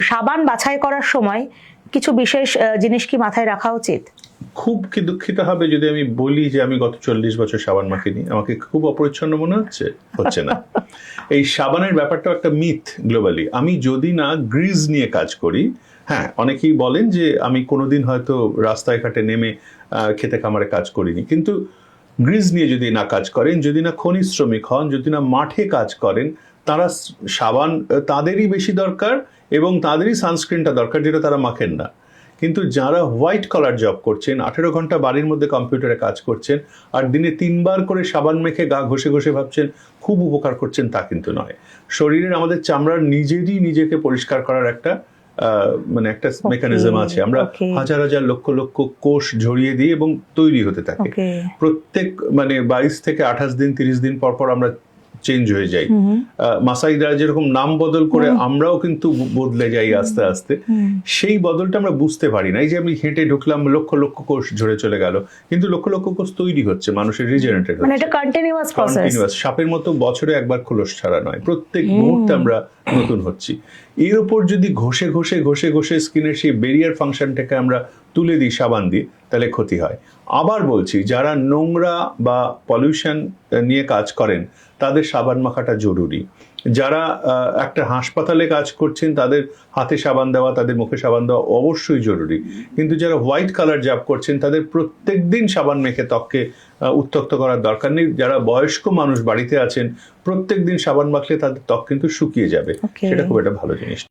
সাবান বাছাই করার সময় কিছু বিশেষ জিনিস কি মাথায় রাখা উচিত? খুব কি দুঃখিত হবে যদি আমি বলি যে আমি গত 40 বছর সাবান মাখিনি, আমাকে খুব অপরিচ্ছন্ন মনে হচ্ছে না। এই সাবানের ব্যাপারটা একটা মিথ গ্লোবালি। আমি যদি না গ্রিজ নিয়ে কাজ করি, হ্যাঁ অনেকেই বলেন যে আমি কোনোদিন হয়তো রাস্তায় ঘাটে নেমে খেতে খামারে কাজ করিনি, কিন্তু গ্রিজ নিয়ে যদি না কাজ করেন, যদি না খনি শ্রমিক হন, যদি না মাঠে কাজ করেন, তারা সাবান তাদেরই বেশি দরকার এবং তাদেরই সানস্ক্রিনটা দরকার, যেটা তারা মাখেন না। কিন্তু যারা হোয়াইট কলার জব করছেন, 18 ঘন্টা বাড়ির মধ্যে কম্পিউটারে কাজ করছেন, আর দিনে 3 বার করে সাবান মেখে গা ঘষে ঘষে ভাবছেন খুব উপকার করছেন, তা কিন্তু নয়। শরীরের আমাদের চামড়ার নিজেরই নিজেকে পরিষ্কার করার একটা মানে একটা মেকানিজম আছে। আমরা হাজার হাজার লক্ষ লক্ষ কোষ ঝরিয়ে দিই এবং তৈরি হতে থাকে। প্রত্যেক মানে 22 থেকে 28 দিন 30 দিন পর পর আমরা চেঞ্জ হয়ে যাই। মাসাইরা যেরকম নাম বদল করে আমরাও কিন্তু বদলে যাই আস্তে আস্তে। সেই বদলটা আমরা বুঝতে পারি না। এই যে আমি হেঁটে ঢুকলাম, লক্ষ লক্ষ কোষ ঝরে চলে গেল, কিন্তু লক্ষ লক্ষ কোষ তৈরি হচ্ছে, মানুষের রিজেনারেটেড হচ্ছে। মানে এটা কন্টিনিউয়াস প্রসেস। সাপের মতো বছরে একবার খোলস ছাড়া নয়, প্রত্যেক মুহূর্তে আমরা নতুন হচ্ছি। এর উপর যদি ঘষে ঘষে ঘষে ঘষে স্কিনের সেই ব্যারিয়ার ফাংশনটাকে আমরা তুলে দিই সাবান দিয়ে, তাহলে ক্ষতি হয়। আবার বলছি, যারা নোংরা বা পলিউশন নিয়ে কাজ করেন তাদের সাবান মাখাটা জরুরি। যারা একটা হাসপাতালে কাজ করছেন তাদের হাতে সাবান দেওয়া, তাদের মুখে সাবান দেওয়া অবশ্যই জরুরি। কিন্তু যারা হোয়াইট কালার জব করছেন তাদের প্রত্যেক দিন সাবান মেখে ত্বককে উত্তপ্ত করার দরকার নেই। যারা বয়স্ক মানুষ বাড়িতে আছেন, প্রত্যেক দিন সাবান মাখলে তাদের ত্বক কিন্তু শুকিয়ে যাবে, সেটা খুব একটা ভালো জিনিস।